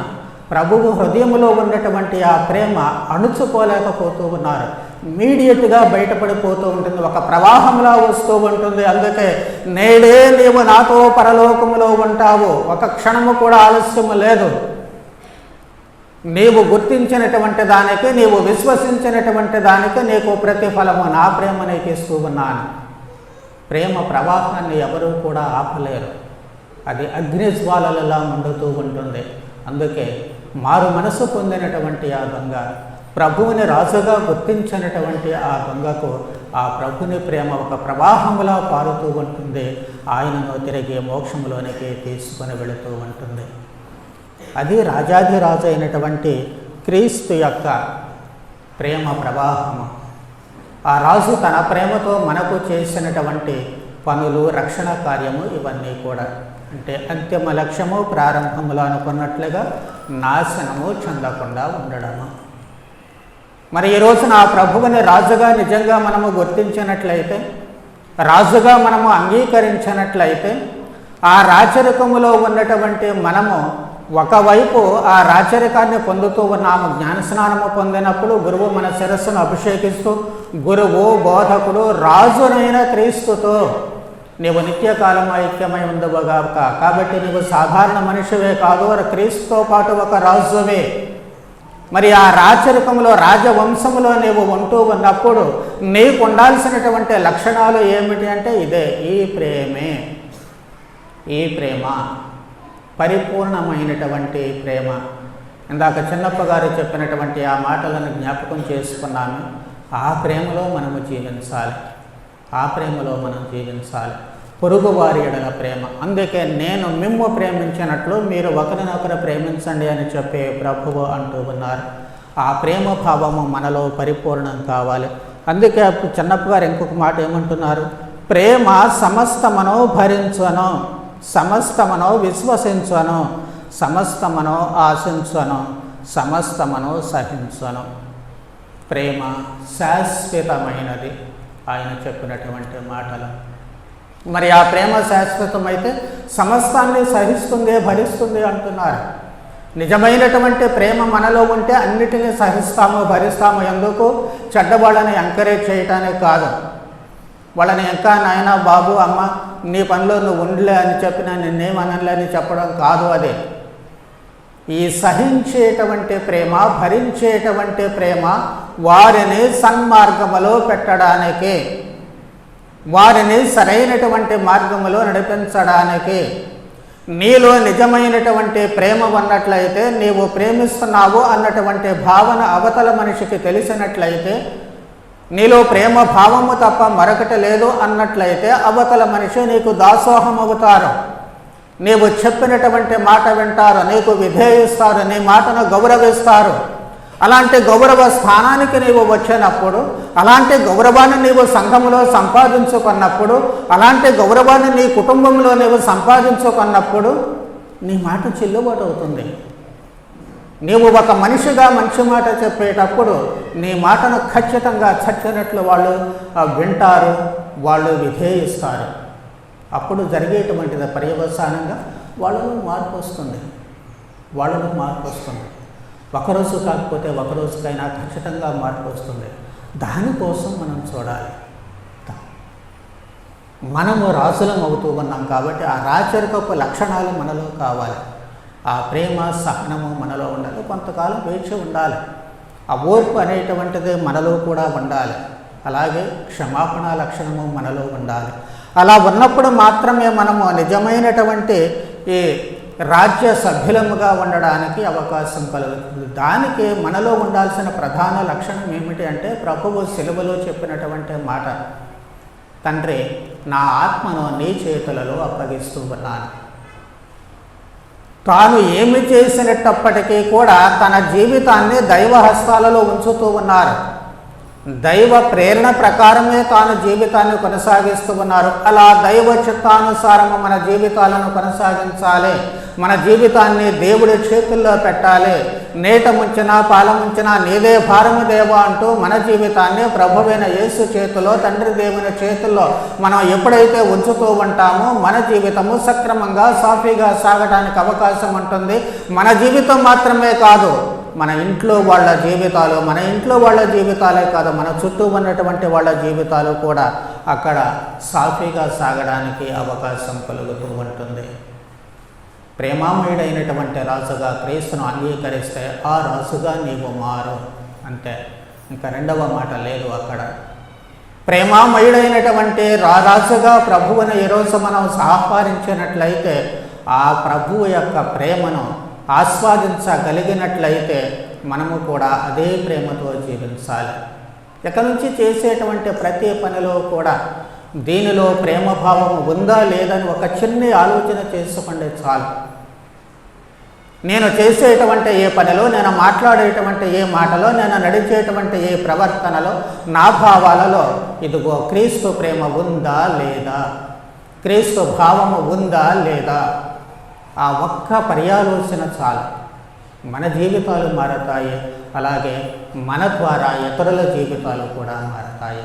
ప్రభువు హృదయంలో ఉన్నటువంటి ఆ ప్రేమ అణుచుకోలేకపోతూ ఉన్నారు. ఇమీడియట్గా బయటపడిపోతూ ఉంటుంది, ఒక ప్రవాహంలా వస్తూ ఉంటుంది. అందుకే నేడే నీవు నాతో పరలోకములో ఉంటావు, ఒక క్షణము కూడా ఆలస్యము లేదు. నీవు గుర్తించినటువంటి దానికి, నీవు విశ్వసించినటువంటి దానికి నీకు ప్రతిఫలము నా ప్రేమ నీకు ఇస్తూ ఉన్నాను. ప్రేమ ప్రవాహాన్ని ఎవరూ కూడా ఆపలేరు, అది అగ్నిజ్వాలలా మండుతూ ఉంటుంది. అందుకే మారు మనసు పొందినటువంటి ఆ దొంగ, ప్రభువుని రాజుగా గుర్తించినటువంటి ఆ దొంగకు ఆ ప్రభుని ప్రేమ ఒక ప్రవాహములా పారుతూ ఉంటుంది, ఆయనను తిరిగి మోక్షంలోనికి తీసుకొని వెళుతూ ఉంటుంది. అది రాజాధిరాజు అయినటువంటి క్రీస్తు యొక్క ప్రేమ ప్రవాహము. ఆ రాజు తన ప్రేమతో మనకు చేసినటువంటి పనులు, రక్షణ కార్యము, ఇవన్నీ కూడా అంటే అంతిమ లక్ష్యము ప్రారంభములో అనుకున్నట్లుగా నాశనము చెందకుండా ఉండడము. మరి ఈ రోజున ఆ ప్రభువుని రాజుగా నిజంగా మనము గుర్తించినట్లయితే, రాజుగా మనము అంగీకరించినట్లయితే, ఆ రాచరికములో ఉన్నటువంటి మనము ఒకవైపు ఆ రాచరికాన్ని పొందుతూ ఉన్నాము. జ్ఞానస్నానము పొందినప్పుడు గురువు మన శిరస్సును అభిషేకిస్తూ, గురువు బోధకుడు రాజునైన క్రీస్తుతో నీవు నిత్యకాలం ఐక్యమై ఉండవుగాక. కాబట్టి నీవు సాధారణ మనిషివే కాదు, క్రీస్తుతో పాటు ఒక రాజువే. మరి ఆ రాచరికంలో, రాజవంశంలో నీవు ఉంటూ ఉన్నప్పుడు నీకు ఉండాల్సినటువంటి లక్షణాలు ఏమిటి అంటే ఇదే, ఈ ప్రేమే. ఈ ప్రేమ పరిపూర్ణమైనటువంటి ప్రేమ. ఇందాక చిన్నప్ప గారు చెప్పినటువంటి ఆ మాటలను జ్ఞాపకం చేసుకున్నాను. ఆ ప్రేమలో మనము జీవించాలి, ఆ ప్రేమలో మనం జీవించాలి. పొరుగువారి ఎడల ప్రేమ. అందుకే నేను మిమ్ము ప్రేమించినట్లు మీరు ఒకరినొకరు ప్రేమించండి అని చెప్పే ప్రభువు అంటూ ఉన్నారు. ఆ ప్రేమ భావము మనలో పరిపూర్ణం కావాలి. అందుకే చిన్నప్ప గారు ఇంకొక మాట ఏమంటున్నారు, ప్రేమ సమస్తమును భరించును, సమస్తమును విశ్వసించును, సమస్తమును ఆశించును, సమస్తమును సహించును. ప్రేమ శాశ్వతమైనది ఆయన చెప్పినటువంటి మాటలు. మరి ఆ ప్రేమ శాశ్వతమైతే సమస్తాన్ని సహిస్తుంది, భరిస్తుంది అంటున్నారు. నిజమైనటువంటి ప్రేమ మనలో ఉంటే అన్నిటినీ సహిస్తాము, భరిస్తాము. ఎందుకు? చెడ్డవాళ్ళని ఎంకరేజ్ చేయటానికి కాదు, వాళ్ళని ఇంకా నాయనా బాబు అమ్మ నీ పనిలో నువ్వు ఉండలే అని చెప్పినా నిన్నేమనలే అని చెప్పడం కాదు. అదే ఈ సహించేటువంటి ప్రేమ, భరించేటువంటి ప్రేమ వారిని సన్మార్గములో పెట్టడానికి, వారిని సరైనటువంటి మార్గములో నడిపించడానికి. నీలో నిజమైనటువంటి ప్రేమ ఉన్నట్లయితే, నీవు ప్రేమిస్తున్నావు అన్నటువంటి భావన అవతల మనిషికి తెలిసినట్లయితే, నీలో ప్రేమ భావము తప్ప మరొకటి లేదు అన్నట్లయితే అవతల మనిషి నీకు దాసోహం అవుతారు. నీవు చెప్పినటువంటి మాట వింటారు, నీకు విధేయిస్తారు, నీ మాటను గౌరవిస్తారు. అలాంటి గౌరవ స్థానానికి నీవు వచ్చినప్పుడు, అలాంటి గౌరవాన్ని నీవు సంఘములో సంపాదించుకున్నప్పుడు, అలాంటి గౌరవాన్ని నీ కుటుంబంలో నీవు సంపాదించుకున్నప్పుడు నీ మాట చెల్లుబాటు అవుతుంది. నీవు ఒక మనిషిగా మంచి మాట చెప్పేటప్పుడు నీ మాటను ఖచ్చితంగా చచ్చినట్లు వాళ్ళు వింటారు, వాళ్ళు విధేయిస్తారు. అప్పుడు జరిగేటువంటిది పర్యవసానంగా వాళ్ళలో మార్పు వస్తుంది, వాళ్ళలో మార్పు వస్తుంది. ఒకరోజు కాకపోతే ఒకరోజుకైనా ఖచ్చితంగా మార్పు వస్తుంది. దానికోసం మనం చూడాలి. మనము రాజులం అవుతూ ఉన్నాం కాబట్టి ఆ రాచరికపు లక్షణాలు మనలో కావాలి. ఆ ప్రేమ, సహనము మనలో ఉండాలి. కొంతకాలం వేచి ఉండాలి. ఆ ఓర్పు అనేటువంటిది మనలో కూడా ఉండాలి. అలాగే క్షమాపణ లక్షణము మనలో ఉండాలి. అలా ఉన్నప్పుడు మాత్రమే మనము నిజమైనటువంటి ఈ రాజ్య సభ్యులముగా ఉండడానికి అవకాశం కలుగుతుంది. దానికి మనలో ఉండాల్సిన ప్రధాన లక్షణం ఏమిటి అంటే ప్రభువు సిలువలో చెప్పినటువంటి మాట, తండ్రి నా ఆత్మను నీ చేతులలో అప్పగిస్తూ ఉన్నాను. తాను ఏమి చేసినప్పటికీ కూడా తన జీవితాన్ని దైవ హస్తాలలో ఉంచుతూ ఉన్నారు. దైవ ప్రేరణ ప్రకారమే తాను జీవితాన్ని కొనసాగిస్తూ ఉన్నారు. అలా దైవ చిత్తానుసారము మన జీవితాలను కొనసాగించాలి. మన జీవితాన్ని దేవుడి చేతుల్లో పెట్టాలి. నేట ముంచినా పాల ముంచినా నీదే భారము దేవా అంటూ మన జీవితాన్ని ప్రభువైన యేసు చేతిలో, తండ్రి దేవుని చేతుల్లో మనం ఎప్పుడైతే ఉంచుతూ ఉంటామో మన జీవితము సక్రమంగా సాఫీగా సాగడానికి అవకాశం ఉంటుంది. మన జీవితం మాత్రమే కాదు, మన ఇంట్లో వాళ్ళ జీవితాలు, మన ఇంట్లో వాళ్ళ జీవితాలే కాదు, మన చుట్టూ ఉన్నటువంటి వాళ్ళ జీవితాలు కూడా అక్కడ సాఫీగా సాగడానికి అవకాశం కలుగుతూ ఉంటుంది. ప్రేమామయుడైనటువంటి రాజుగా క్రీస్తును అంగీకరిస్తే ఆ రాజుగా నీవు మారు. అంతే, ఇంకా రెండవ మాట లేదు అక్కడ. ప్రేమామయుడైనటువంటి రాజుగా ప్రభువును ఈరోజు మనం ఆహ్వానించినట్లయితే ఆ ప్రభువు యొక్క ప్రేమను ఆస్వాదించగలిగినట్లయితే మనము కూడా అదే ప్రేమతో జీవించాలి. ఇక నుంచి చేసేటువంటి ప్రతి పనిలో కూడా దీనిలో ప్రేమభావం ఉందా లేదని ఒక చిన్న ఆలోచన చేసుకోండి చాలు. నేను చేసేటువంటి ఏ పనిలో, నేను మాట్లాడేటువంటి ఏ మాటలో, నేను నడిచేటువంటి ఏ ప్రవర్తనలో, నా భావాలలో ఇదిగో క్రీస్తు ప్రేమ ఉందా లేదా, క్రీస్తు భావము ఉందా లేదా, ఆ ఒక్క పర్యాలోచన చాలు. మన జీవితాలు మారతాయి, అలాగే మన ద్వారా ఇతరుల జీవితాలు కూడా మారతాయి.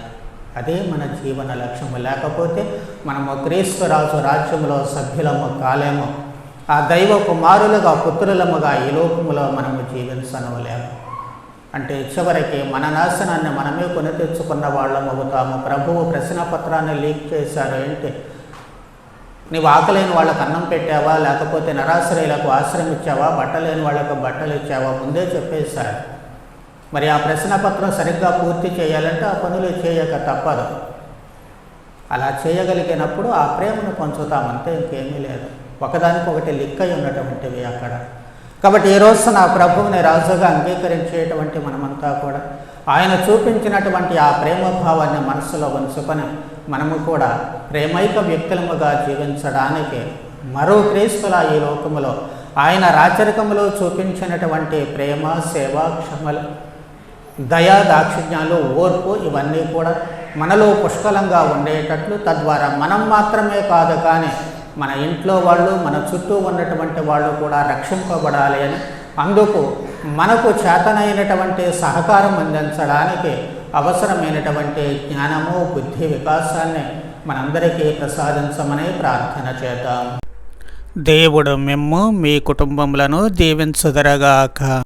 అదే మన జీవన లక్ష్యము. లేకపోతే మనము క్రీస్తు రాజు రాజ్యంలో సభ్యులము కాలేము. ఆ దైవ కుమారులుగా, పుత్రులముగా ఈ లోకములో మనము జీవించనలేము. అంటే చివరికి మన నాశనాన్ని మనమే కొని తెచ్చుకున్న వాళ్ళము అవుతాము. ప్రభువు ప్రశ్నపత్రాన్ని లీక్ చేశారు. ఏంటి, నీవు ఆకలేని వాళ్ళకు అన్నం పెట్టావా, లేకపోతే నిరాశ్రయులకు ఆశ్రయం ఇచ్చావా, బట్టలేని వాళ్ళకు బట్టలు ఇచ్చావా, ముందే చెప్పేశారు. మరి ఆ ప్రశ్నపత్రం సరిగ్గా పూర్తి చేయాలంటే ఆ పనులు చేయక తప్పదు. అలా చేయగలిగినప్పుడు ఆ ప్రేమను పంచుతామంటే ఇంకేమీ లేదు. ఒకదానికొకటి లిక్కై ఉన్నటువంటివి అక్కడ. కాబట్టి ఈరోజు నా ప్రభువుని రాజుగా అంగీకరించేటువంటి మనమంతా కూడా ఆయన చూపించినటువంటి ఆ ప్రేమ భావాన్ని మనసులో ఉంచుకొని మనము కూడా ప్రేమైక వ్యక్తులముగా జీవించడానికి మరో క్రీస్తులా ఈ లోకములో ఆయన రాచరికములో చూపించినటువంటి ప్రేమ, సేవ, క్షమలు, దయా, దాక్షిణ్యాలు, ఓర్పు ఇవన్నీ కూడా మనలో పుష్కలంగా ఉండేటట్లు, తద్వారా మనం మాత్రమే కాదు కానీ మన ఇంట్లో వాళ్ళు, మన చుట్టూ ఉన్నటువంటి వాళ్ళు కూడా రక్షింపబడాలి అని, అందుకు మనకు చేతనైనటువంటి సహకారం అందించడానికి అవసరమైనటువంటి జ్ఞానము, బుద్ధి వికాసాన్ని మనందరికీ ప్రసాదించమని ప్రార్థన చేద్దాం. దేవుడు మిమ్ము మీ కుటుంబములను దీవించుదరగాక.